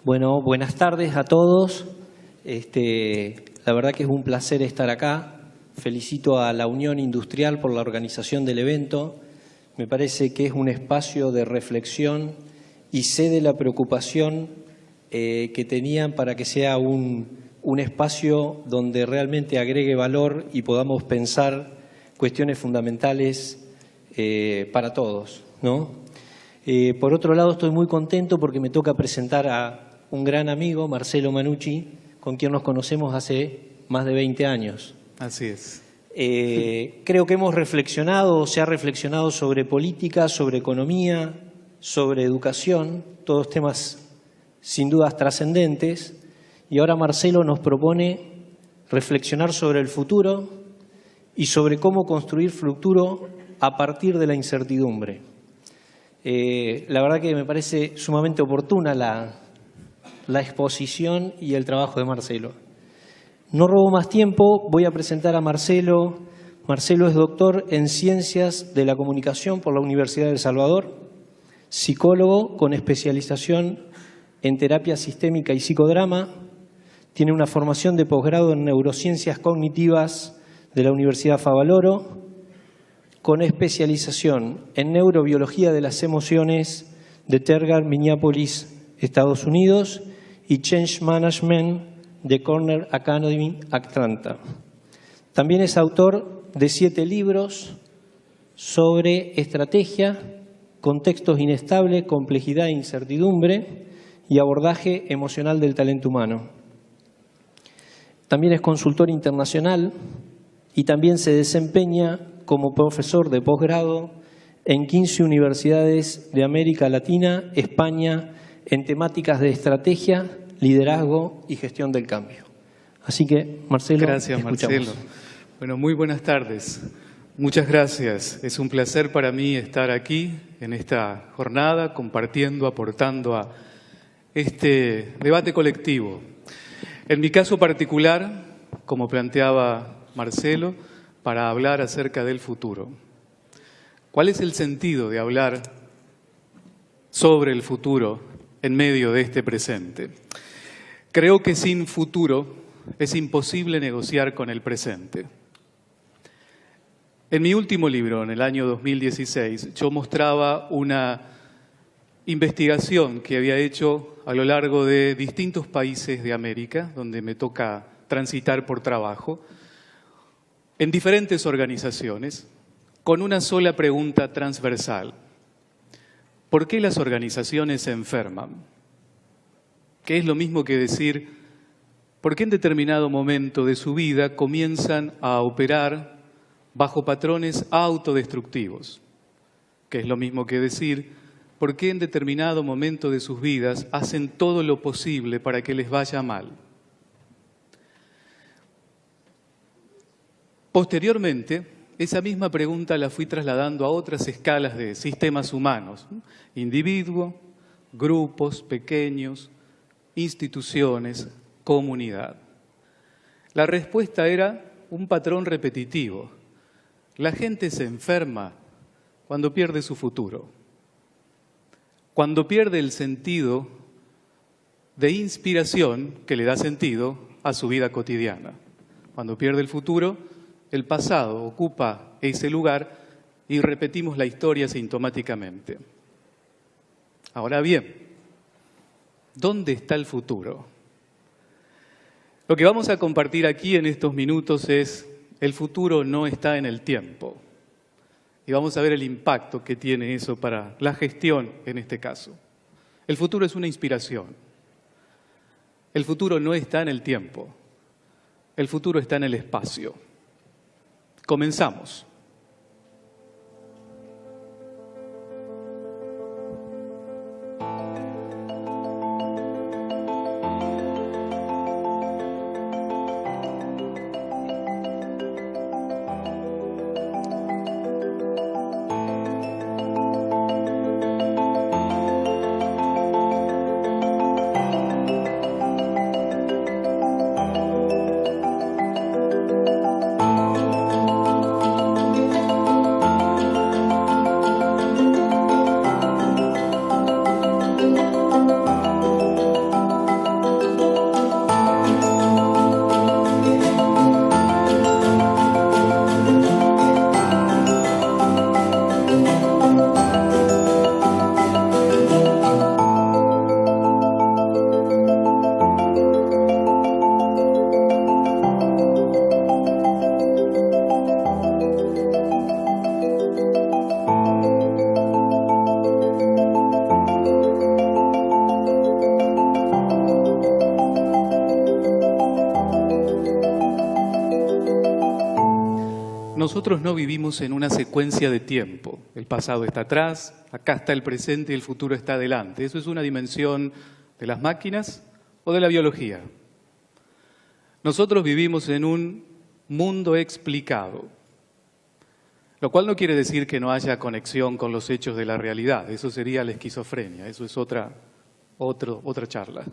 Bueno, buenas tardes a todos. La verdad que es un placer estar acá. Felicito a la Unión Industrial por la organización del evento. Me parece que es un espacio de reflexión y sé de la preocupación que tenían para que sea un espacio donde realmente agregue valor y podamos pensar cuestiones fundamentales para todos, ¿no? Por otro lado, estoy muy contento porque me toca presentar a un gran amigo, Marcelo Manucci, con quien nos conocemos hace más de 20 años. Así es. Creo que hemos reflexionado, se ha reflexionado sobre política, sobre economía, sobre educación, todos temas sin dudas trascendentes. Y ahora Marcelo nos propone reflexionar sobre el futuro y sobre cómo construir futuro a partir de la incertidumbre. La verdad que me parece sumamente oportuna la exposición y el trabajo de Marcelo. No robo más tiempo, voy a presentar a Marcelo. Marcelo es doctor en Ciencias de la Comunicación por la Universidad de El Salvador, psicólogo con especialización en terapia sistémica y psicodrama, tiene una formación de posgrado en neurociencias cognitivas de la Universidad Favaloro, con especialización en neurobiología de las emociones de Tergar, Minneapolis, Estados Unidos, y Change Management de Cornell Academy, Atlanta. También es autor de 7 libros sobre estrategia, contextos inestables, complejidad e incertidumbre y abordaje emocional del talento humano. También es consultor internacional y también se desempeña como profesor de posgrado en 15 universidades de América Latina, España, en temáticas de estrategia, liderazgo y gestión del cambio. Así que, Marcelo, gracias, escuchamos. Marcelo. Bueno, muy buenas tardes. Muchas gracias. Es un placer para mí estar aquí en esta jornada, compartiendo, aportando a este debate colectivo. En mi caso particular, como planteaba Marcelo, para hablar acerca del futuro. ¿Cuál es el sentido de hablar sobre el futuro en medio de este presente? Creo que sin futuro es imposible negociar con el presente. En mi último libro, en el año 2016, yo mostraba una investigación que había hecho a lo largo de distintos países de América, donde me toca transitar por trabajo, en diferentes organizaciones, con una sola pregunta transversal. ¿Por qué las organizaciones se enferman? Que es lo mismo que decir, ¿por qué en determinado momento de su vida comienzan a operar bajo patrones autodestructivos? Que es lo mismo que decir, ¿por qué en determinado momento de sus vidas hacen todo lo posible para que les vaya mal? Posteriormente, esa misma pregunta la fui trasladando a otras escalas de sistemas humanos, individuo, grupos pequeños, instituciones, comunidad. La respuesta era un patrón repetitivo. La gente se enferma cuando pierde su futuro, cuando pierde el sentido de inspiración que le da sentido a su vida cotidiana, cuando pierde el futuro. El pasado ocupa ese lugar y repetimos la historia sintomáticamente. Ahora bien, ¿dónde está el futuro? Lo que vamos a compartir aquí en estos minutos es el futuro no está en el tiempo. Y vamos a ver el impacto que tiene eso para la gestión en este caso. El futuro es una inspiración. El futuro no está en el tiempo. El futuro está en el espacio. Comenzamos. nosotros no vivimos en una secuencia de tiempo. El pasado está atrás, acá está el presente y el futuro está adelante. Eso es una dimensión de las máquinas o de la biología. Nosotros vivimos en un mundo explicado, lo cual no quiere decir que no haya conexión con los hechos de la realidad. Eso sería la esquizofrenia, eso es otra charla.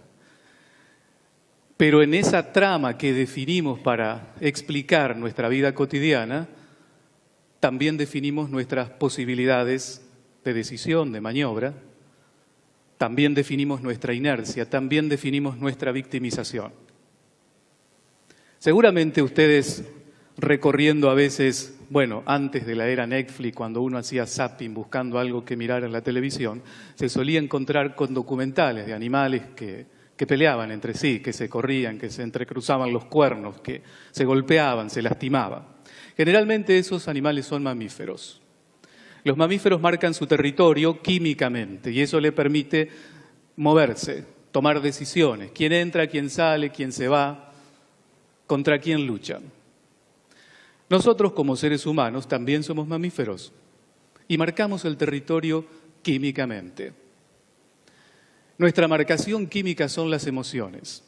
Pero en esa trama que definimos para explicar nuestra vida cotidiana, también definimos nuestras posibilidades de decisión, de maniobra, también definimos nuestra inercia, también definimos nuestra victimización. Seguramente ustedes, recorriendo a veces, bueno, antes de la era Netflix, cuando uno hacía zapping buscando algo que mirar en la televisión, se solía encontrar con documentales de animales que peleaban entre sí, que se corrían, que se entrecruzaban los cuernos, que se golpeaban, se lastimaban. Generalmente esos animales son mamíferos. Los mamíferos marcan su territorio químicamente y eso le permite moverse, tomar decisiones. Quién entra, quién sale, quién se va, contra quién luchan. Nosotros como seres humanos también somos mamíferos y marcamos el territorio químicamente. Nuestra marcación química son las emociones.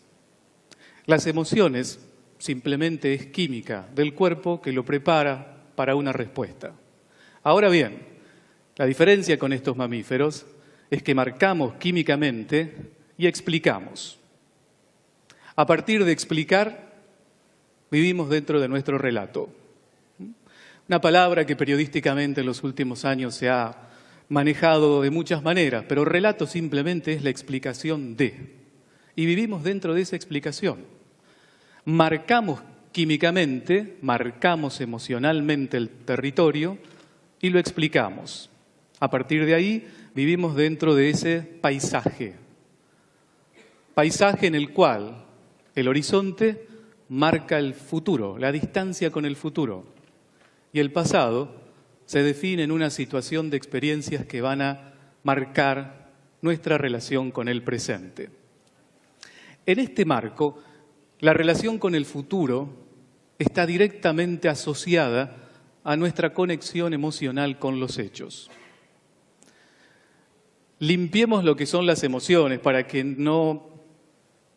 Las emociones simplemente es química del cuerpo que lo prepara para una respuesta. Ahora bien, la diferencia con estos mamíferos es que marcamos químicamente y explicamos. A partir de explicar, vivimos dentro de nuestro relato. Una palabra que periodísticamente en los últimos años se ha manejado de muchas maneras, pero relato simplemente es la explicación de. Y vivimos dentro de esa explicación. Marcamos químicamente, marcamos emocionalmente el territorio y lo explicamos. A partir de ahí vivimos dentro de ese paisaje. Paisaje en el cual el horizonte marca el futuro, la distancia con el futuro. Y el pasado se define en una situación de experiencias que van a marcar nuestra relación con el presente. En este marco, la relación con el futuro está directamente asociada a nuestra conexión emocional con los hechos. Limpiemos lo que son las emociones para que no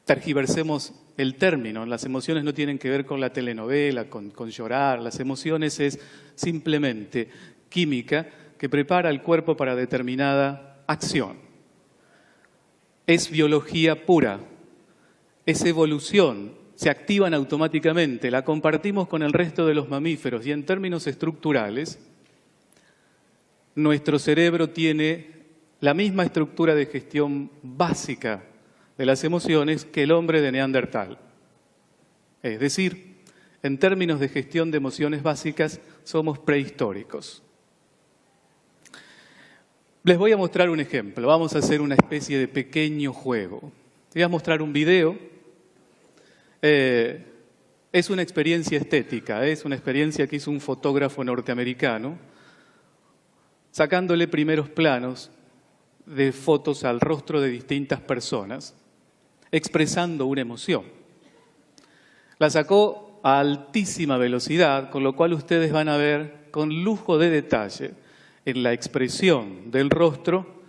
tergiversemos el término. Las emociones no tienen que ver con la telenovela, con llorar. Las emociones es simplemente química que prepara el cuerpo para determinada acción. Es biología pura, es evolución, se activan automáticamente, la compartimos con el resto de los mamíferos y en términos estructurales, nuestro cerebro tiene la misma estructura de gestión básica de las emociones que el hombre de Neandertal. Es decir, en términos de gestión de emociones básicas, somos prehistóricos. Les voy a mostrar un ejemplo. Vamos a hacer una especie de pequeño juego. Voy a mostrar un video. Es una experiencia estética, es una experiencia que hizo un fotógrafo norteamericano, sacándole primeros planos de fotos al rostro de distintas personas, expresando una emoción. La sacó a altísima velocidad, con lo cual ustedes van a ver con lujo de detalle en la expresión del rostro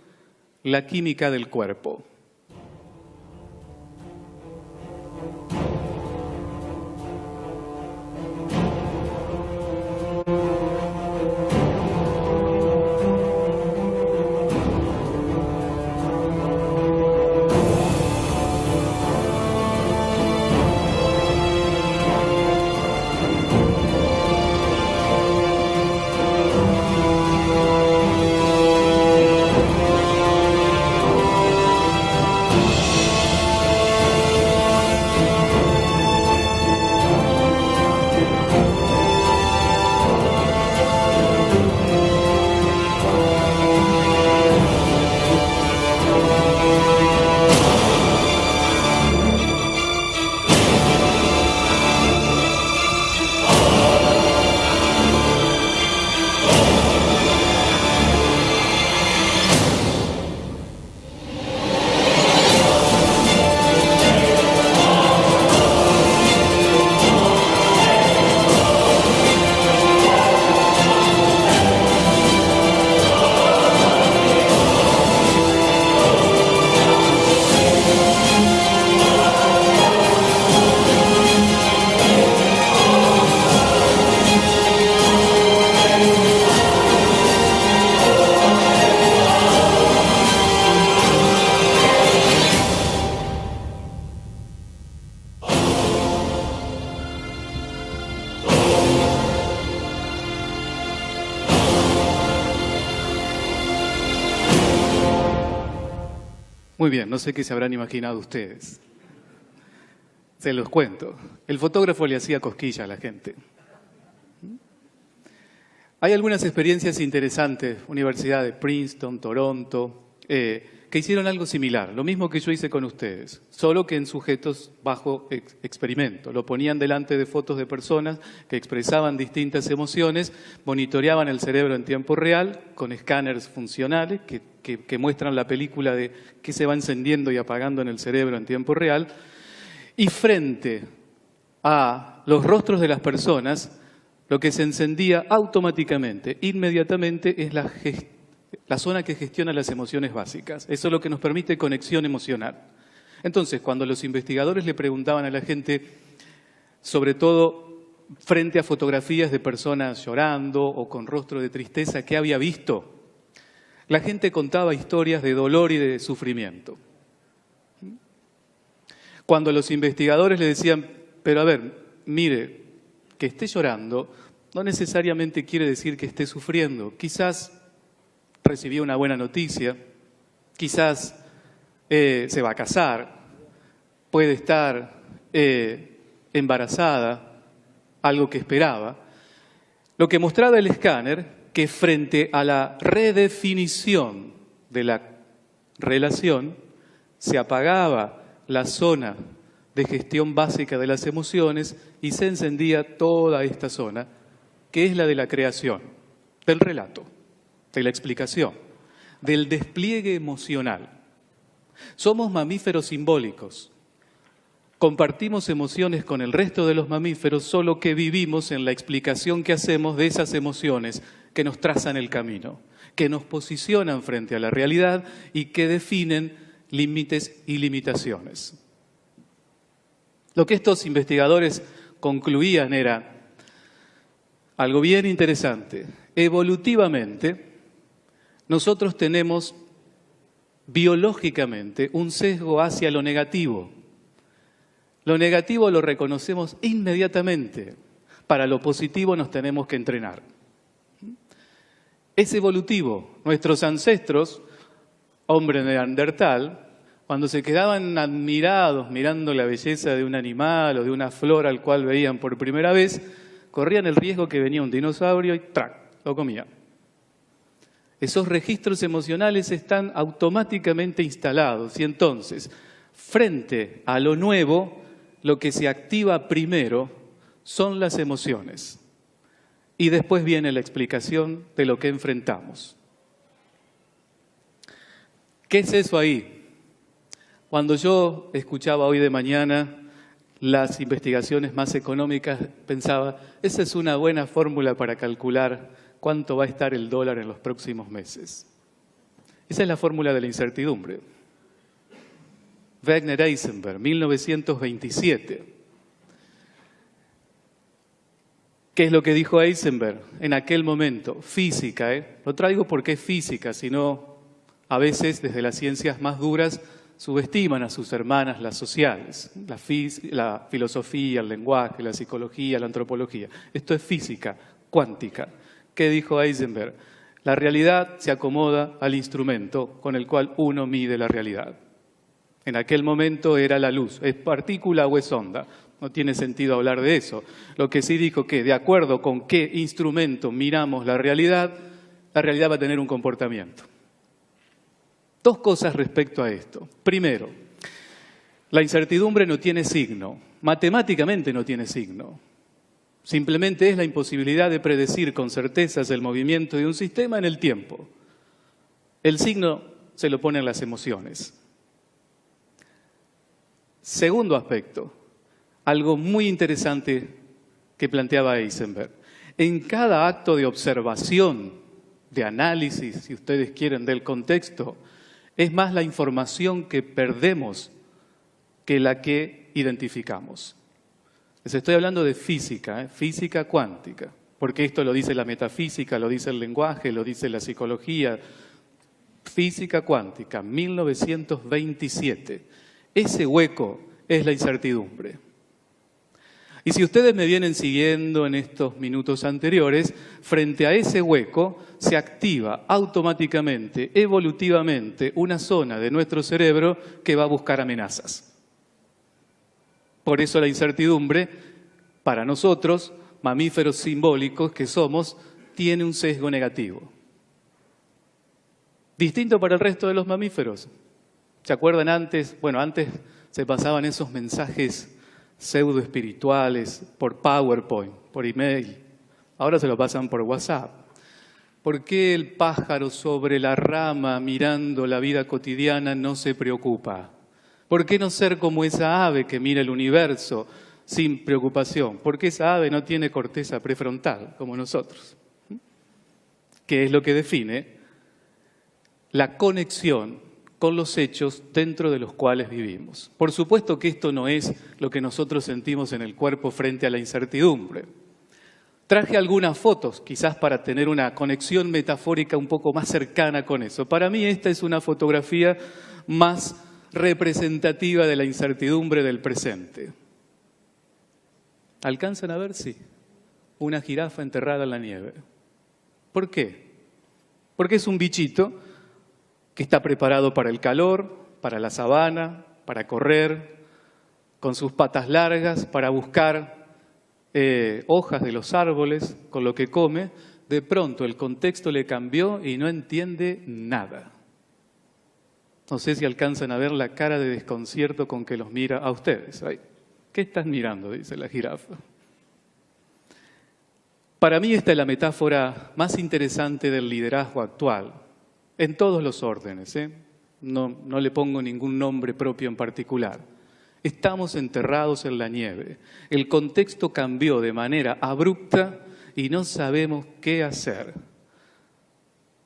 la química del cuerpo. Muy bien, no sé qué se habrán imaginado ustedes. Se los cuento. El fotógrafo le hacía cosquilla a la gente. Hay algunas experiencias interesantes, Universidad de Princeton, Toronto, que hicieron algo similar, lo mismo que yo hice con ustedes, solo que en sujetos bajo experimento. Lo ponían delante de fotos de personas que expresaban distintas emociones, monitoreaban el cerebro en tiempo real con escáneres funcionales que muestran la película de qué se va encendiendo y apagando en el cerebro en tiempo real, y frente a los rostros de las personas, lo que se encendía automáticamente, inmediatamente, es la zona que gestiona las emociones básicas. Eso es lo que nos permite conexión emocional. Entonces, cuando los investigadores le preguntaban a la gente, sobre todo frente a fotografías de personas llorando o con rostro de tristeza, ¿qué había visto? La gente contaba historias de dolor y de sufrimiento. Cuando los investigadores le decían, pero a ver, mire, que esté llorando no necesariamente quiere decir que esté sufriendo. Quizás recibió una buena noticia, quizás se va a casar, puede estar embarazada, algo que esperaba. Lo que mostraba el escáner, que frente a la redefinición de la relación, se apagaba la zona de gestión básica de las emociones y se encendía toda esta zona, que es la de la creación, del relato, de la explicación, del despliegue emocional. Somos mamíferos simbólicos. Compartimos emociones con el resto de los mamíferos, solo que vivimos en la explicación que hacemos de esas emociones que nos trazan el camino, que nos posicionan frente a la realidad y que definen límites y limitaciones. Lo que estos investigadores concluían era algo bien interesante. Evolutivamente, nosotros tenemos biológicamente un sesgo hacia lo negativo. Lo negativo lo reconocemos inmediatamente. Para lo positivo nos tenemos que entrenar. Es evolutivo. Nuestros ancestros, hombre neandertal, cuando se quedaban admirados mirando la belleza de un animal o de una flor al cual veían por primera vez, corrían el riesgo que venía un dinosaurio y ¡trac!, lo comía. Esos registros emocionales están automáticamente instalados y entonces, frente a lo nuevo, lo que se activa primero son las emociones y después viene la explicación de lo que enfrentamos. ¿Qué es eso ahí? Cuando yo escuchaba hoy de mañana las investigaciones más económicas, pensaba, esa es una buena fórmula para calcular cuánto va a estar el dólar en los próximos meses. Esa es la fórmula de la incertidumbre. Werner Heisenberg, 1927. ¿Qué es lo que dijo Heisenberg en aquel momento? Física, Lo traigo porque es física, sino a veces desde las ciencias más duras subestiman a sus hermanas las sociales, la filosofía, el lenguaje, la psicología, la antropología. Esto es física cuántica. ¿Qué dijo Heisenberg? La realidad se acomoda al instrumento con el cual uno mide la realidad. En aquel momento era la luz. ¿Es partícula o es onda? No tiene sentido hablar de eso. Lo que sí dijo que de acuerdo con qué instrumento miramos la realidad va a tener un comportamiento. Dos cosas respecto a esto. Primero, la incertidumbre no tiene signo. Matemáticamente no tiene signo. Simplemente es la imposibilidad de predecir con certezas el movimiento de un sistema en el tiempo. El signo se lo ponen las emociones. Segundo aspecto, algo muy interesante que planteaba Heisenberg. En cada acto de observación, de análisis, si ustedes quieren, del contexto, es más la información que perdemos que la que identificamos. Les estoy hablando de física, física cuántica, porque esto lo dice la metafísica, lo dice el lenguaje, lo dice la psicología. Física cuántica, 1927. Ese hueco es la incertidumbre. Y si ustedes me vienen siguiendo en estos minutos anteriores, frente a ese hueco se activa automáticamente, evolutivamente, una zona de nuestro cerebro que va a buscar amenazas. Por eso la incertidumbre, para nosotros, mamíferos simbólicos que somos, tiene un sesgo negativo. Distinto para el resto de los mamíferos. ¿Se acuerdan antes? Bueno, antes se pasaban esos mensajes pseudo espirituales por PowerPoint, por email. Ahora se lo pasan por WhatsApp. ¿Por qué el pájaro sobre la rama mirando la vida cotidiana no se preocupa? ¿Por qué no ser como esa ave que mira el universo sin preocupación? ¿Por qué esa ave no tiene corteza prefrontal como nosotros? ¿Qué es lo que define la conexión con los hechos dentro de los cuales vivimos? Por supuesto que esto no es lo que nosotros sentimos en el cuerpo frente a la incertidumbre. Traje algunas fotos, quizás para tener una conexión metafórica un poco más cercana con eso. Para mí esta es una fotografía más representativa de la incertidumbre del presente. ¿Alcanzan a ver? Sí. Una jirafa enterrada en la nieve. ¿Por qué? Porque es un bichito que está preparado para el calor, para la sabana, para correr, con sus patas largas, para buscar hojas de los árboles, con lo que come. De pronto el contexto le cambió y no entiende nada. No sé si alcanzan a ver la cara de desconcierto con que los mira a ustedes. Ay, ¿qué estás mirando?, dice la jirafa. Para mí esta es la metáfora más interesante del liderazgo actual. En todos los órdenes, no le pongo ningún nombre propio en particular. Estamos enterrados en la nieve. El contexto cambió de manera abrupta y no sabemos qué hacer.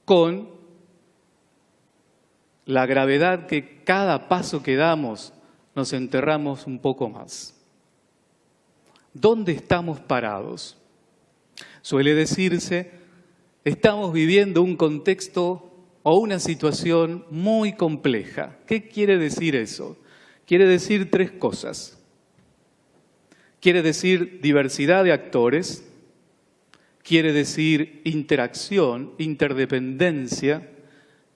Con la gravedad que cada paso que damos nos enterramos un poco más. ¿Dónde estamos parados? Suele decirse, estamos viviendo un contexto o una situación muy compleja. ¿Qué quiere decir eso? Quiere decir tres cosas. Quiere decir diversidad de actores, quiere decir interacción, interdependencia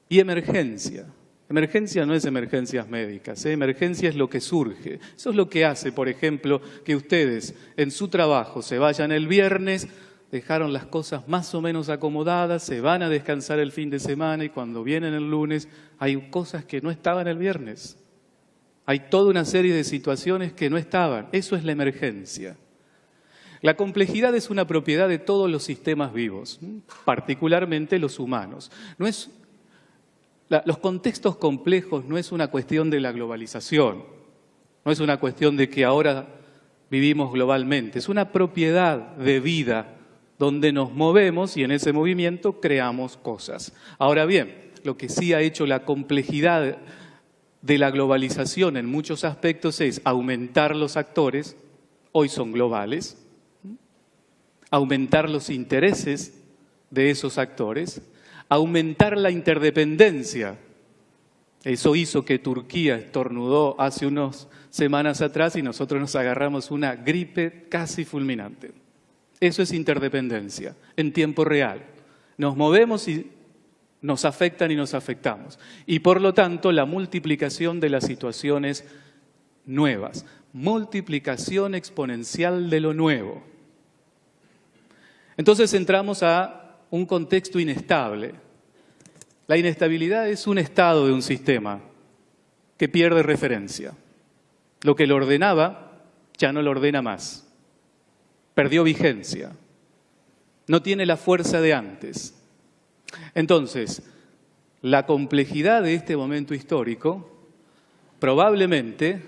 y emergencia. Emergencia no es emergencias médicas, emergencia es lo que surge. Eso es lo que hace, por ejemplo, que ustedes en su trabajo se vayan el viernes, dejaron las cosas más o menos acomodadas, se van a descansar el fin de semana y cuando vienen el lunes hay cosas que no estaban el viernes. Hay toda una serie de situaciones que no estaban. Eso es la emergencia. La complejidad es una propiedad de todos los sistemas vivos, particularmente los humanos. Los contextos complejos no es una cuestión de la globalización, no es una cuestión de que ahora vivimos globalmente, es una propiedad de vida donde nos movemos y en ese movimiento creamos cosas. Ahora bien, lo que sí ha hecho la complejidad de la globalización en muchos aspectos es aumentar los actores, hoy son globales, aumentar los intereses de esos actores, aumentar la interdependencia. Eso hizo que Turquía estornudó hace unas semanas atrás y nosotros nos agarramos una gripe casi fulminante. Eso es interdependencia, en tiempo real. Nos movemos y nos afectan y nos afectamos. Y por lo tanto, la multiplicación de las situaciones nuevas. Multiplicación exponencial de lo nuevo. Entonces entramos a un contexto inestable. La inestabilidad es un estado de un sistema que pierde referencia. Lo que lo ordenaba ya no lo ordena más. Perdió vigencia. No tiene la fuerza de antes. Entonces, la complejidad de este momento histórico probablemente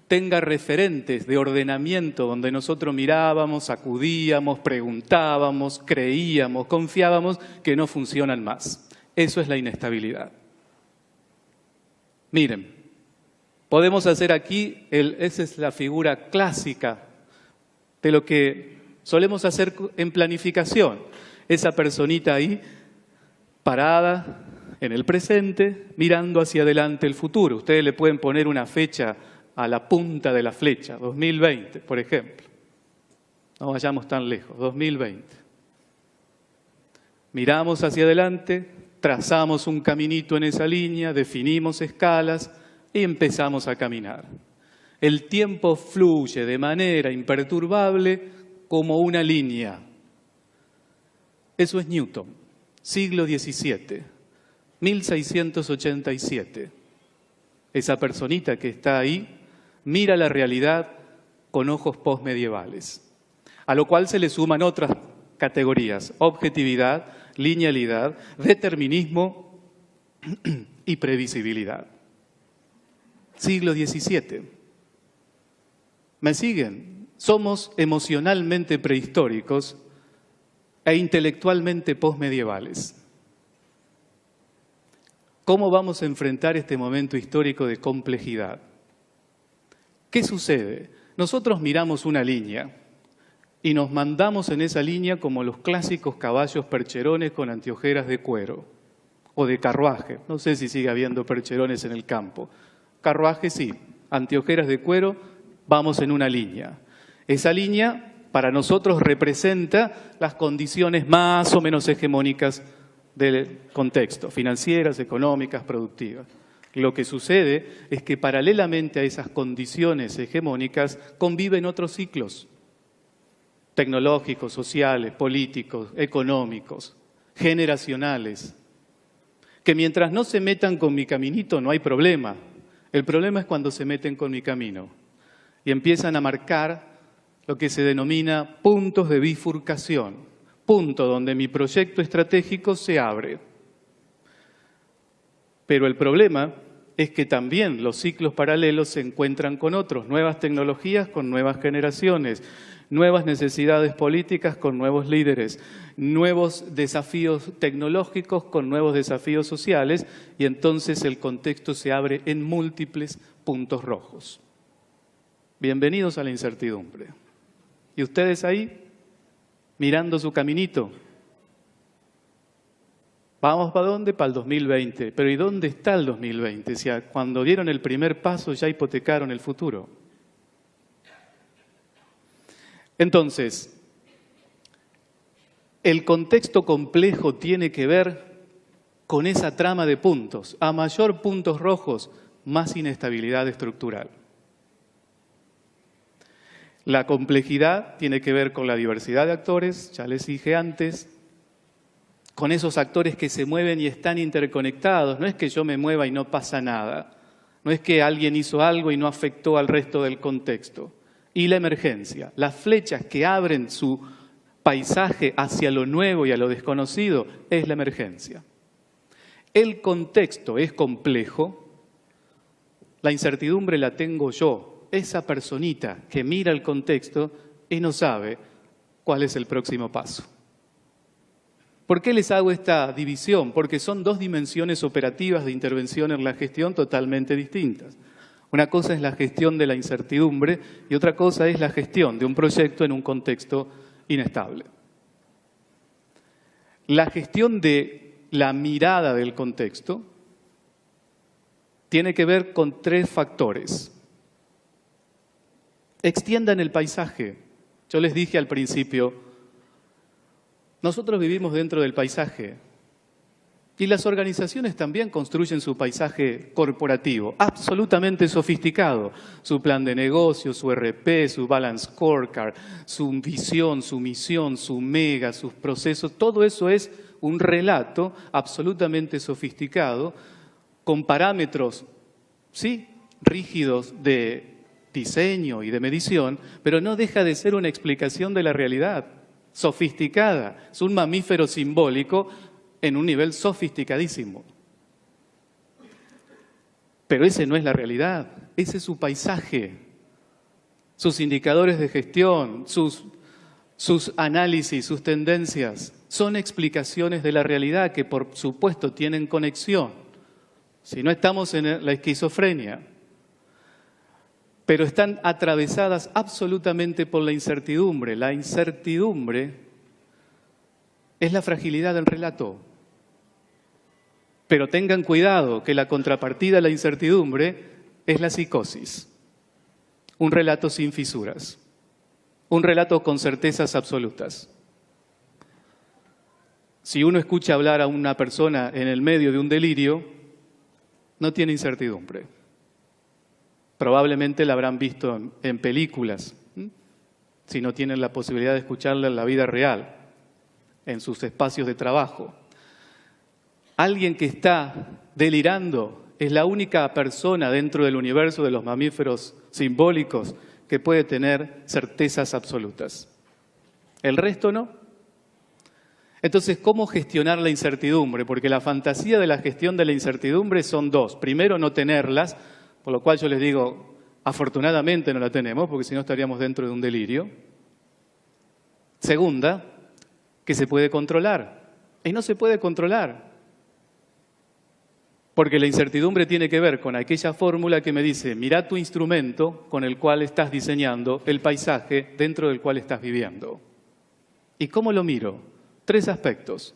tenga referentes de ordenamiento donde nosotros mirábamos, acudíamos, preguntábamos, creíamos, confiábamos que no funcionan más. Eso es la inestabilidad. Miren, podemos hacer aquí, esa es la figura clásica de lo que solemos hacer en planificación. Esa personita ahí, parada en el presente, mirando hacia adelante el futuro. Ustedes le pueden poner una fecha a la punta de la flecha, 2020, por ejemplo. No vayamos tan lejos, 2020. Miramos hacia adelante, trazamos un caminito en esa línea, definimos escalas y empezamos a caminar. El tiempo fluye de manera imperturbable como una línea. Eso es Newton, siglo XVII, 1687. Esa personita que está ahí mira la realidad con ojos postmedievales, a lo cual se le suman otras categorías: objetividad, linealidad, determinismo y previsibilidad. Siglo XVII. ¿Me siguen? Somos emocionalmente prehistóricos e intelectualmente postmedievales. ¿Cómo vamos a enfrentar este momento histórico de complejidad? ¿Qué sucede? Nosotros miramos una línea y nos mandamos en esa línea como los clásicos caballos percherones con anteojeras de cuero o de carruaje. No sé si sigue habiendo percherones en el campo. Carruaje sí, anteojeras de cuero, vamos en una línea. Esa línea para nosotros representa las condiciones más o menos hegemónicas del contexto, financieras, económicas, productivas. Lo que sucede es que paralelamente a esas condiciones hegemónicas conviven otros ciclos tecnológicos, sociales, políticos, económicos, generacionales, que mientras no se metan con mi caminito no hay problema. El problema es cuando se meten con mi camino y empiezan a marcar lo que se denomina puntos de bifurcación, punto donde mi proyecto estratégico se abre. Pero el problema es que también los ciclos paralelos se encuentran con otros, nuevas tecnologías con nuevas generaciones, nuevas necesidades políticas con nuevos líderes, nuevos desafíos tecnológicos con nuevos desafíos sociales, y entonces el contexto se abre en múltiples puntos rojos. Bienvenidos a la incertidumbre. ¿Y ustedes ahí, mirando su caminito? ¿Vamos para dónde? Para el 2020. Pero ¿y dónde está el 2020? Si cuando dieron el primer paso ya hipotecaron el futuro. Entonces, el contexto complejo tiene que ver con esa trama de puntos. A mayor puntos rojos, más inestabilidad estructural. La complejidad tiene que ver con la diversidad de actores, ya les dije antes, con esos actores que se mueven y están interconectados. No es que yo me mueva y no pasa nada. No es que alguien hizo algo y no afectó al resto del contexto. Y la emergencia, las flechas que abren su paisaje hacia lo nuevo y a lo desconocido, es la emergencia. El contexto es complejo, la incertidumbre la tengo yo, esa personita que mira el contexto y no sabe cuál es el próximo paso. ¿Por qué les hago esta división? Porque son dos dimensiones operativas de intervención en la gestión totalmente distintas. Una cosa es la gestión de la incertidumbre y otra cosa es la gestión de un proyecto en un contexto inestable. La gestión de la mirada del contexto tiene que ver con tres factores. Extiendan el paisaje. Yo les dije al principio, nosotros vivimos dentro del paisaje y las organizaciones también construyen su paisaje corporativo, absolutamente sofisticado. Su plan de negocio, su RP, su balance scorecard, su visión, su misión, su mega, sus procesos, todo eso es un relato absolutamente sofisticado con parámetros, sí, rígidos de diseño y de medición, pero no deja de ser una explicación de la realidad, sofisticada. Es un mamífero simbólico en un nivel sofisticadísimo. Pero ese no es la realidad, ese es su paisaje, sus indicadores de gestión, sus análisis, sus tendencias, son explicaciones de la realidad que por supuesto tienen conexión. Si no estamos en la esquizofrenia, pero están atravesadas absolutamente por la incertidumbre. La incertidumbre es la fragilidad del relato. Pero tengan cuidado que la contrapartida a la incertidumbre es la psicosis. Un relato sin fisuras. un relato con certezas absolutas. Si uno escucha hablar a una persona en el medio de un delirio, no tiene incertidumbre. Probablemente la habrán visto en películas, si no tienen la posibilidad de escucharla en la vida real, en sus espacios de trabajo. Alguien que está delirando es la única persona dentro del universo de los mamíferos simbólicos que puede tener certezas absolutas. ¿El resto no? Entonces, ¿cómo gestionar la incertidumbre? Porque la fantasía de la gestión de la incertidumbre son dos. Primero, no tenerlas, por lo cual yo les digo, afortunadamente no la tenemos, porque si no estaríamos dentro de un delirio. Segunda, que se puede controlar. Y no se puede controlar. Porque la incertidumbre tiene que ver con aquella fórmula que me dice, mira tu instrumento con el cual estás diseñando el paisaje dentro del cual estás viviendo. ¿Y cómo lo miro? 3 aspectos.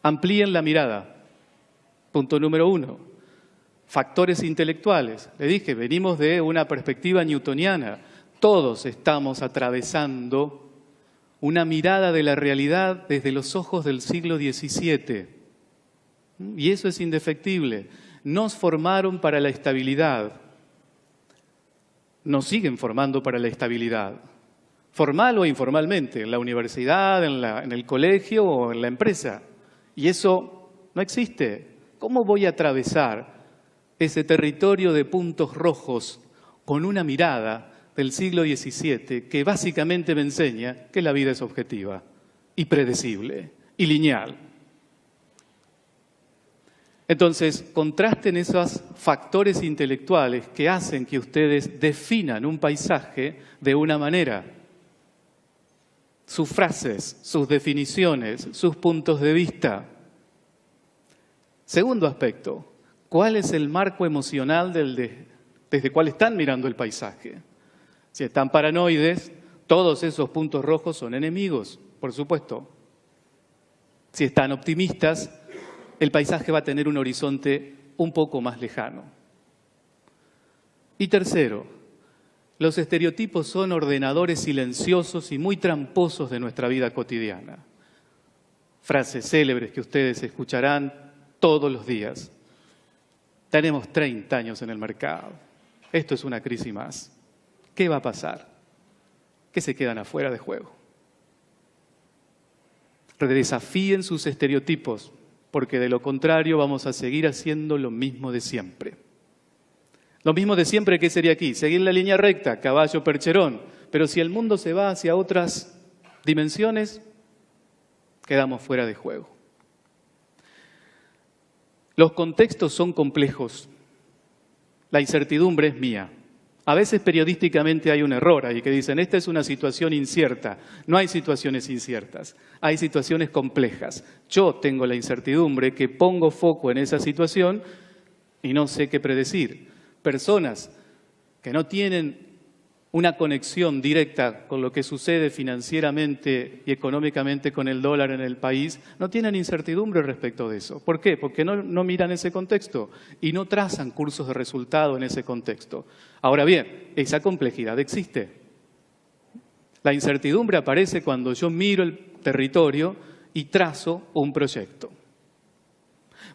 Amplíen la mirada. Punto número 1. Factores intelectuales. Le dije, venimos de una perspectiva newtoniana. Todos estamos atravesando una mirada de la realidad desde los ojos del siglo XVII. Y eso es indefectible. Nos formaron para la estabilidad. Nos siguen formando para la estabilidad. Formal o informalmente, en la universidad, en el colegio o en la empresa. Y eso no existe. ¿Cómo voy a atravesar ese territorio de puntos rojos con una mirada del siglo XVII que básicamente me enseña que la vida es objetiva y predecible y lineal? Entonces, contrasten esos factores intelectuales que hacen que ustedes definan un paisaje de una manera. Sus frases, sus definiciones, sus puntos de vista. Segundo aspecto, ¿cuál es el marco emocional desde el cual están mirando el paisaje? Si están paranoides, todos esos puntos rojos son enemigos, por supuesto. Si están optimistas, el paisaje va a tener un horizonte un poco más lejano. Y tercero, los estereotipos son ordenadores silenciosos y muy tramposos de nuestra vida cotidiana. Frases célebres que ustedes escucharán todos los días. Tenemos 30 años en el mercado. Esto es una crisis más. ¿Qué va a pasar? Que se quedan afuera de juego. Redesafíen sus estereotipos, porque de lo contrario vamos a seguir haciendo lo mismo de siempre. Lo mismo de siempre, ¿qué sería aquí? Seguir la línea recta, caballo percherón. Pero si el mundo se va hacia otras dimensiones, quedamos fuera de juego. Los contextos son complejos. La incertidumbre es mía. A veces periodísticamente hay un error ahí que dicen, esta es una situación incierta. No hay situaciones inciertas, hay situaciones complejas. Yo tengo la incertidumbre que pongo foco en esa situación y no sé qué predecir. Personas que no tienen una conexión directa con lo que sucede financieramente y económicamente con el dólar en el país, no tienen incertidumbre respecto de eso. ¿Por qué? Porque no miran ese contexto y no trazan cursos de resultado en ese contexto. Ahora bien, esa complejidad existe. La incertidumbre aparece cuando yo miro el territorio y trazo un proyecto.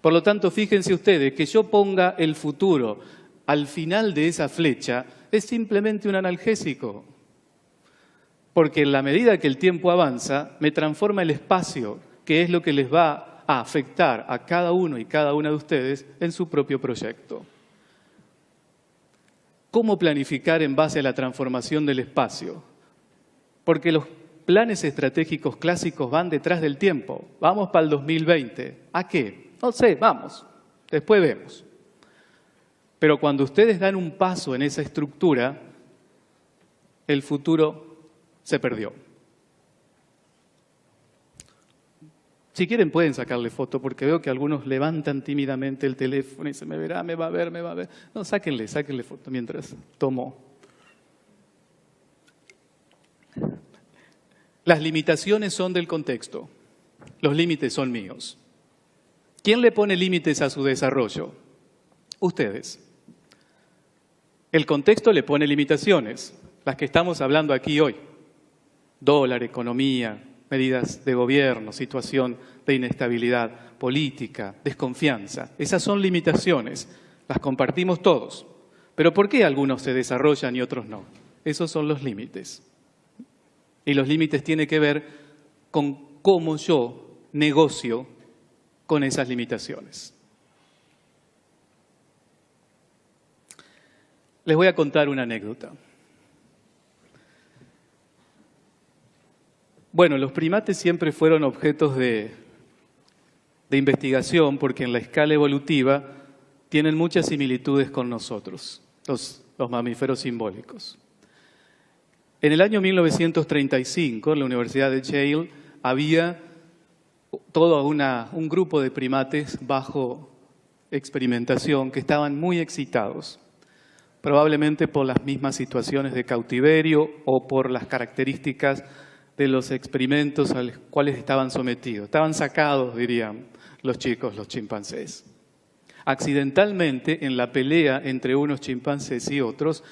Por lo tanto, fíjense ustedes que yo ponga el futuro al final de esa flecha es simplemente un analgésico, porque en la medida que el tiempo avanza, me transforma el espacio, que es lo que les va a afectar a cada uno y cada una de ustedes en su propio proyecto. ¿Cómo planificar en base a la transformación del espacio? Porque los planes estratégicos clásicos van detrás del tiempo. Vamos para el 2020. ¿A qué? No sé, vamos. Después vemos. Pero cuando ustedes dan un paso en esa estructura, el futuro se perdió. Si quieren pueden sacarle foto, porque veo que algunos levantan tímidamente el teléfono y se me verá, me va a ver, me va a ver. No, sáquenle foto mientras tomo. Las limitaciones son del contexto. Los límites son míos. ¿Quién le pone límites a su desarrollo? Ustedes. El contexto le pone limitaciones, las que estamos hablando aquí hoy. Dólar, economía, medidas de gobierno, situación de inestabilidad política, desconfianza. Esas son limitaciones, las compartimos todos. Pero ¿por qué algunos se desarrollan y otros no? Esos son los límites. Y los límites tienen que ver con cómo yo negocio con esas limitaciones. Les voy a contar una anécdota. Bueno, los primates siempre fueron objetos de investigación porque en la escala evolutiva tienen muchas similitudes con nosotros, los mamíferos simbólicos. En el año 1935, en la Universidad de Yale, había todo un grupo de primates bajo experimentación que estaban muy excitados, probablemente por las mismas situaciones de cautiverio o por las características de los experimentos a los cuales estaban sometidos. Estaban sacados, dirían los chicos, los chimpancés. Accidentalmente, en la pelea entre unos chimpancés y otros,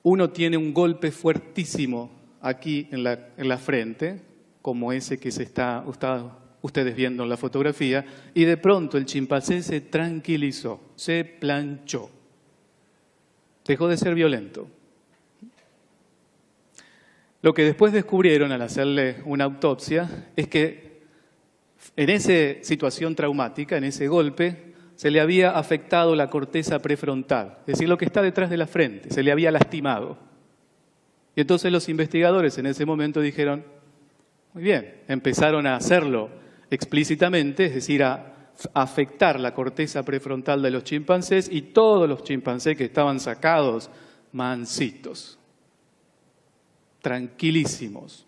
uno tiene un golpe fuertísimo aquí en la frente, como ese que ustedes viendo en la fotografía, y de pronto el chimpancé se tranquilizó, se planchó. Dejó de ser violento. Lo que después descubrieron al hacerle una autopsia es que en esa situación traumática, en ese golpe, se le había afectado la corteza prefrontal, es decir, lo que está detrás de la frente, se le había lastimado. Y entonces los investigadores en ese momento dijeron, muy bien, empezaron a hacerlo explícitamente, es decir, a afectar la corteza prefrontal de los chimpancés y todos los chimpancés que estaban sacados, mansitos, tranquilísimos.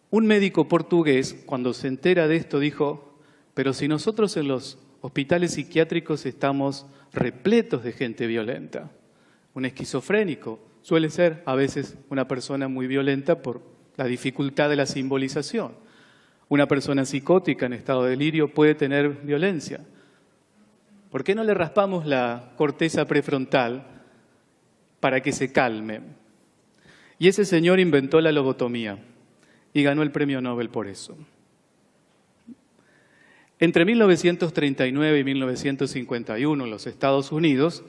Un médico portugués, cuando se entera de esto, dijo, pero si nosotros en los hospitales psiquiátricos estamos repletos de gente violenta. Un esquizofrénico suele ser a veces una persona muy violenta por la dificultad de la simbolización. Una persona psicótica en estado de delirio puede tener violencia. ¿Por qué no le raspamos la corteza prefrontal para que se calme? Y ese señor inventó la lobotomía y ganó el premio Nobel por eso. Entre 1939 y 1951 en los Estados Unidos,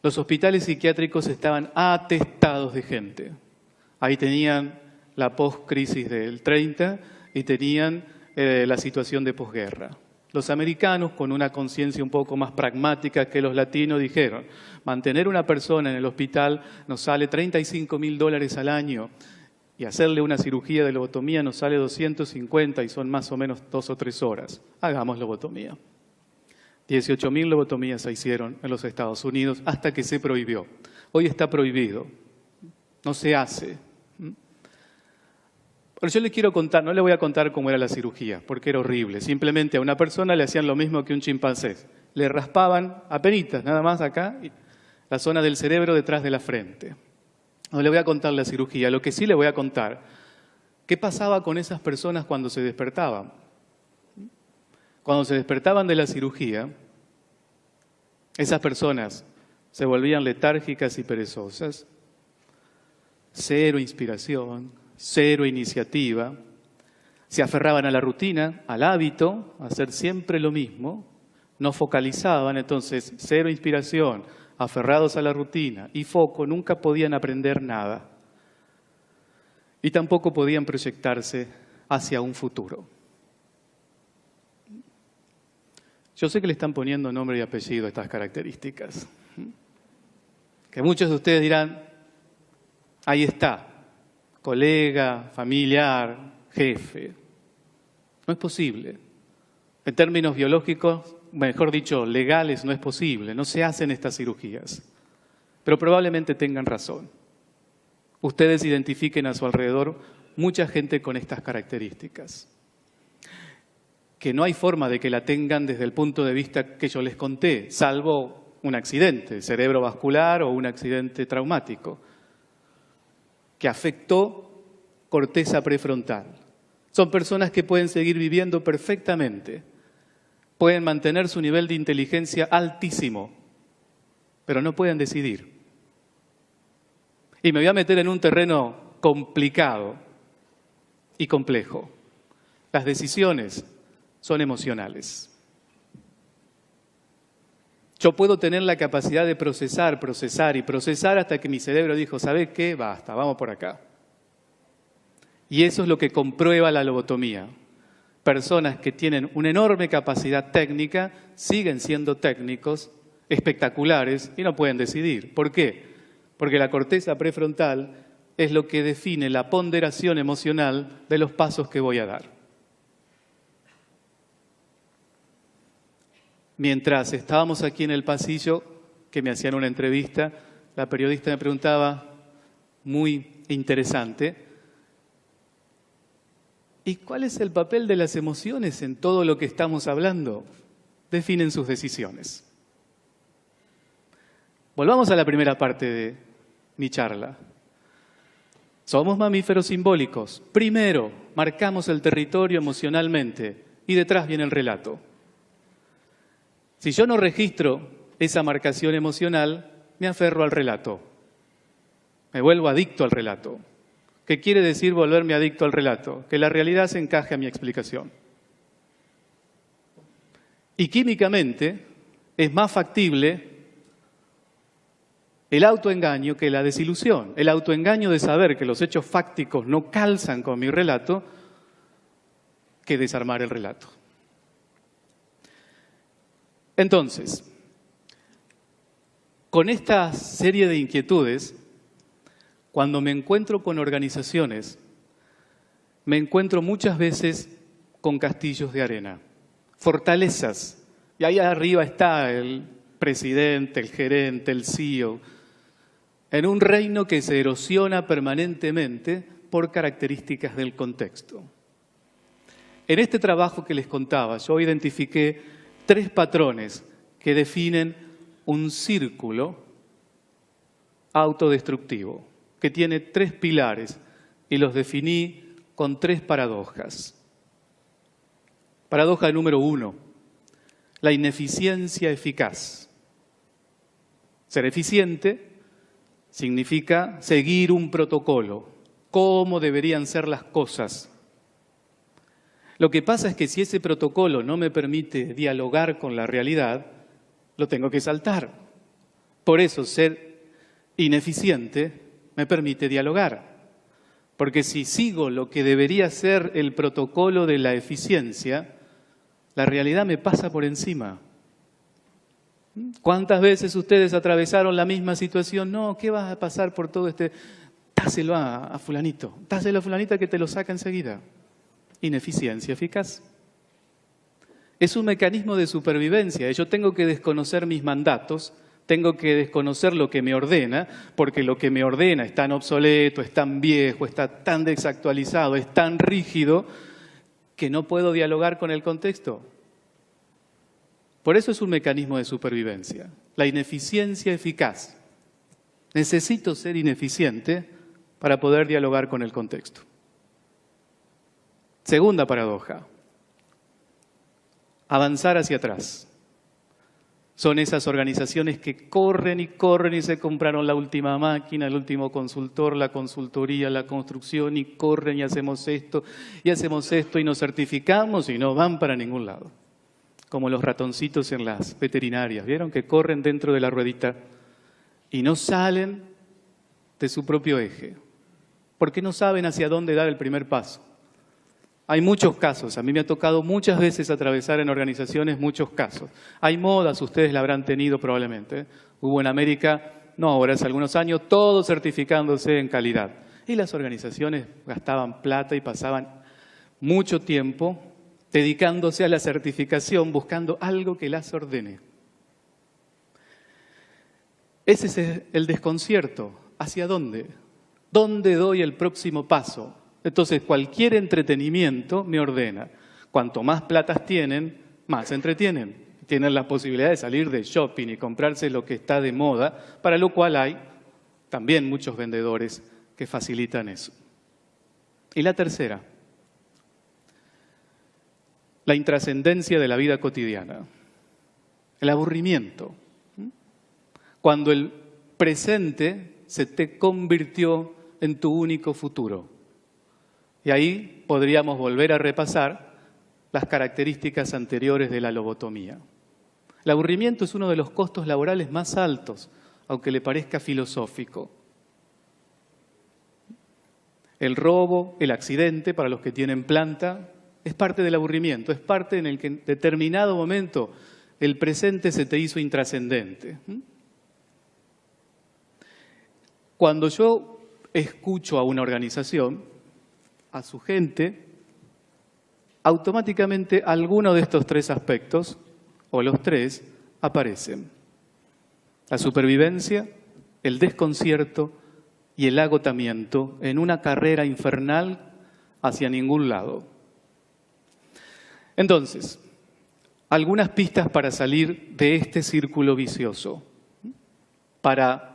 los hospitales psiquiátricos estaban atestados de gente. Ahí tenían la post-crisis del 30 y tenían la situación de posguerra. Los americanos, con una conciencia un poco más pragmática que los latinos, dijeron, mantener una persona en el hospital nos sale $35.000 al año y hacerle una cirugía de lobotomía nos sale 250 y son más o menos 2 o 3 horas. Hagamos lobotomía. 18.000 lobotomías se hicieron en los Estados Unidos hasta que se prohibió. Hoy está prohibido. No se hace. Pero yo les quiero contar, no les voy a contar cómo era la cirugía, porque era horrible. Simplemente a una persona le hacían lo mismo que un chimpancé. Le raspaban apenitas, nada más acá, la zona del cerebro detrás de la frente. No le voy a contar la cirugía, lo que sí le voy a contar, ¿qué pasaba con esas personas cuando se despertaban? Cuando se despertaban de la cirugía, esas personas se volvían letárgicas y perezosas, cero inspiración, cero iniciativa, se aferraban a la rutina, al hábito, a hacer siempre lo mismo, no focalizaban, entonces cero inspiración, aferrados a la rutina y foco, nunca podían aprender nada. Y tampoco podían proyectarse hacia un futuro. Yo sé que le están poniendo nombre y apellido a estas características. Que muchos de ustedes dirán, ahí está, colega, familiar, jefe. No es posible. En términos biológicos, mejor dicho, legales, no es posible. No se hacen estas cirugías. Pero probablemente tengan razón. Ustedes identifiquen a su alrededor mucha gente con estas características. Que no hay forma de que la tengan desde el punto de vista que yo les conté, salvo un accidente cerebrovascular o un accidente traumático, que afectó corteza prefrontal. Son personas que pueden seguir viviendo perfectamente, pueden mantener su nivel de inteligencia altísimo, pero no pueden decidir. Y me voy a meter en un terreno complicado y complejo. Las decisiones son emocionales. Yo puedo tener la capacidad de procesar hasta que mi cerebro dijo, ¿sabes qué? Basta, vamos por acá. Y eso es lo que comprueba la lobotomía. Personas que tienen una enorme capacidad técnica siguen siendo técnicos espectaculares y no pueden decidir. ¿Por qué? Porque la corteza prefrontal es lo que define la ponderación emocional de los pasos que voy a dar. Mientras estábamos aquí en el pasillo, que me hacían una entrevista, la periodista me preguntaba, muy interesante, ¿y cuál es el papel de las emociones en todo lo que estamos hablando? Definen sus decisiones. Volvamos a la primera parte de mi charla. Somos mamíferos simbólicos. Primero, marcamos el territorio emocionalmente y detrás viene el relato. Si yo no registro esa marcación emocional, me aferro al relato. Me vuelvo adicto al relato. ¿Qué quiere decir volverme adicto al relato? Que la realidad se encaje a mi explicación. Y químicamente es más factible el autoengaño que la desilusión. El autoengaño de saber que los hechos fácticos no calzan con mi relato que desarmar el relato. Entonces, con esta serie de inquietudes, cuando me encuentro con organizaciones, me encuentro muchas veces con castillos de arena, fortalezas. Y ahí arriba está el presidente, el gerente, el CEO, en un reino que se erosiona permanentemente por características del contexto. En este trabajo que les contaba, yo identifiqué 3 patrones que definen un círculo autodestructivo, que tiene 3 pilares y los definí con 3 paradojas. Paradoja número 1, la ineficiencia eficaz. Ser eficiente significa seguir un protocolo, cómo deberían ser las cosas. Lo que pasa es que si ese protocolo no me permite dialogar con la realidad, lo tengo que saltar. Por eso ser ineficiente me permite dialogar. Porque si sigo lo que debería ser el protocolo de la eficiencia, la realidad me pasa por encima. ¿Cuántas veces ustedes atravesaron la misma situación? No, ¿qué vas a pasar por todo este? Dáselo a fulanito, dáselo a fulanita que te lo saca enseguida. Ineficiencia eficaz. Es un mecanismo de supervivencia. Yo tengo que desconocer mis mandatos, tengo que desconocer lo que me ordena, porque lo que me ordena es tan obsoleto, es tan viejo, está tan desactualizado, es tan rígido, que no puedo dialogar con el contexto. Por eso es un mecanismo de supervivencia. La ineficiencia eficaz. Necesito ser ineficiente para poder dialogar con el contexto. Segunda paradoja. Avanzar hacia atrás. Son esas organizaciones que corren y se compraron la última máquina, el último consultor, la consultoría, la construcción y corren y hacemos esto y nos certificamos y no van para ningún lado. Como los ratoncitos en las veterinarias, ¿vieron? Que corren dentro de la ruedita y no salen de su propio eje, porque no saben hacia dónde dar el primer paso. Hay muchos casos, a mí me ha tocado muchas veces atravesar en organizaciones muchos casos. Hay modas, ustedes la habrán tenido probablemente. Hubo en América, no ahora, hace algunos años, todos certificándose en calidad. Y las organizaciones gastaban plata y pasaban mucho tiempo dedicándose a la certificación, buscando algo que las ordene. Ese es el desconcierto. ¿Hacia dónde? ¿Dónde doy el próximo paso? Entonces, cualquier entretenimiento me ordena. Cuanto más platas tienen, más se entretienen. Tienen la posibilidad de salir de shopping y comprarse lo que está de moda, para lo cual hay también muchos vendedores que facilitan eso. Y la tercera, la intrascendencia de la vida cotidiana, el aburrimiento. cuando el presente se te convirtió en tu único futuro. Y ahí podríamos volver a repasar las características anteriores de la lobotomía. El aburrimiento es uno de los costos laborales más altos, aunque le parezca filosófico. El robo, el accidente, para los que tienen planta, es parte del aburrimiento, es parte en el que en determinado momento el presente se te hizo intrascendente. Cuando yo escucho a una organización, a su gente, automáticamente alguno de estos tres aspectos, o los tres, aparecen. La supervivencia, el desconcierto y el agotamiento en una carrera infernal hacia ningún lado. Entonces, algunas pistas para salir de este círculo vicioso, para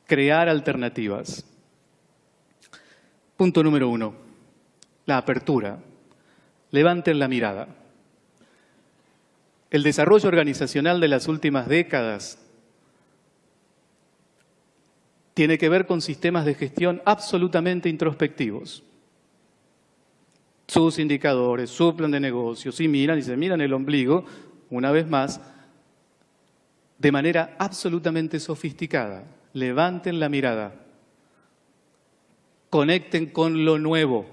crear alternativas. Punto número 1, la apertura. Levanten la mirada. El desarrollo organizacional de las últimas décadas tiene que ver con sistemas de gestión absolutamente introspectivos. Sus indicadores, su plan de negocios, y se miran el ombligo, una vez más, de manera absolutamente sofisticada. Levanten la mirada. Conecten con lo nuevo.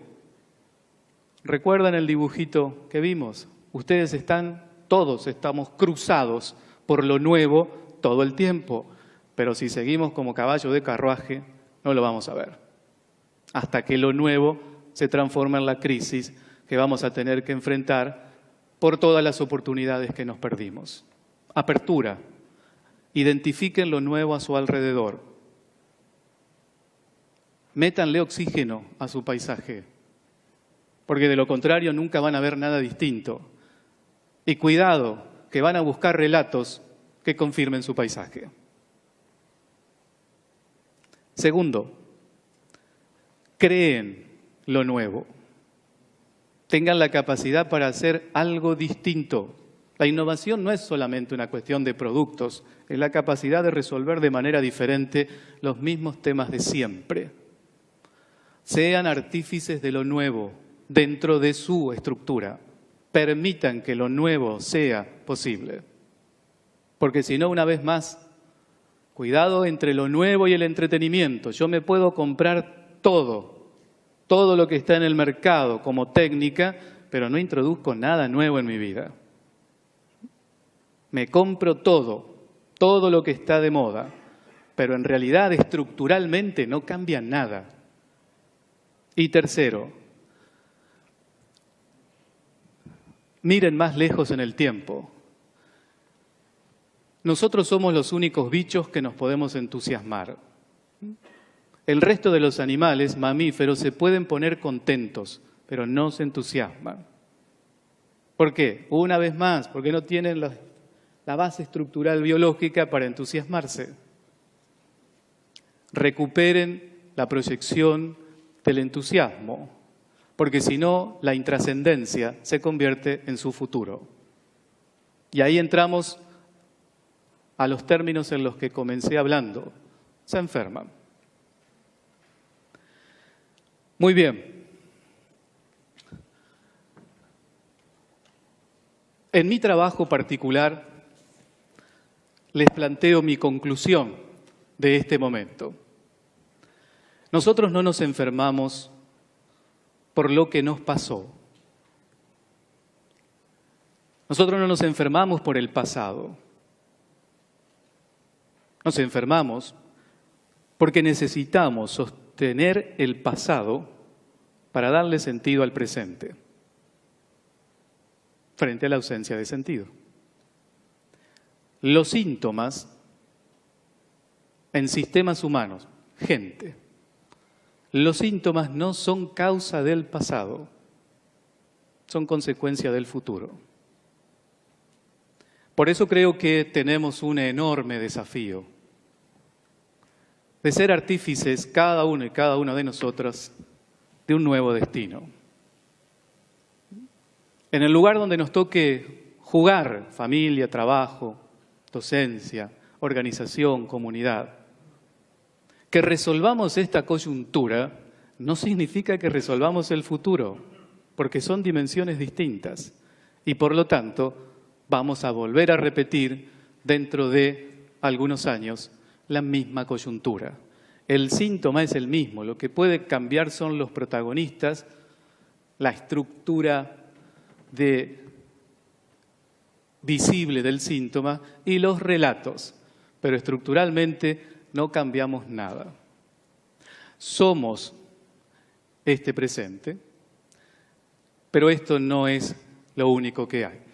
¿Recuerdan el dibujito que vimos? Ustedes todos estamos cruzados por lo nuevo todo el tiempo. Pero si seguimos como caballo de carruaje, no lo vamos a ver. Hasta que lo nuevo se transforma en la crisis que vamos a tener que enfrentar por todas las oportunidades que nos perdimos. Apertura. Identifiquen lo nuevo a su alrededor. Métanle oxígeno a su paisaje, porque de lo contrario nunca van a ver nada distinto. Y cuidado, que van a buscar relatos que confirmen su paisaje. Segundo, creen lo nuevo. Tengan la capacidad para hacer algo distinto. La innovación no es solamente una cuestión de productos, es la capacidad de resolver de manera diferente los mismos temas de siempre. Sean artífices de lo nuevo dentro de su estructura. Permitan que lo nuevo sea posible. Porque si no, una vez más, cuidado entre lo nuevo y el entretenimiento. Yo me puedo comprar todo lo que está en el mercado como técnica, pero no introduzco nada nuevo en mi vida. Me compro todo lo que está de moda, pero en realidad estructuralmente no cambia nada. Y tercero, miren más lejos en el tiempo. Nosotros somos los únicos bichos que nos podemos entusiasmar. El resto de los animales, mamíferos, se pueden poner contentos, pero no se entusiasman. ¿Por qué? Una vez más, porque no tienen la base estructural biológica para entusiasmarse. Recuperen la proyección del entusiasmo, porque si no, la intrascendencia se convierte en su futuro. Y ahí entramos a los términos en los que comencé hablando. Se enferman. Muy bien. En mi trabajo particular les planteo mi conclusión de este momento. Nosotros no nos enfermamos por lo que nos pasó. Nosotros no nos enfermamos por el pasado. Nos enfermamos porque necesitamos sostener el pasado para darle sentido al presente, frente a la ausencia de sentido. Los síntomas en sistemas humanos, gente, los síntomas no son causa del pasado, son consecuencia del futuro. Por eso creo que tenemos un enorme desafío de ser artífices, cada uno y cada una de nosotros, de un nuevo destino. En el lugar donde nos toque jugar, familia, trabajo, docencia, organización, comunidad. Que resolvamos esta coyuntura no significa que resolvamos el futuro, porque son dimensiones distintas. Y por lo tanto, vamos a volver a repetir dentro de algunos años la misma coyuntura. El síntoma es el mismo, lo que puede cambiar son los protagonistas, la estructura visible del síntoma y los relatos, pero estructuralmente no cambiamos nada. Somos este presente, pero esto no es lo único que hay.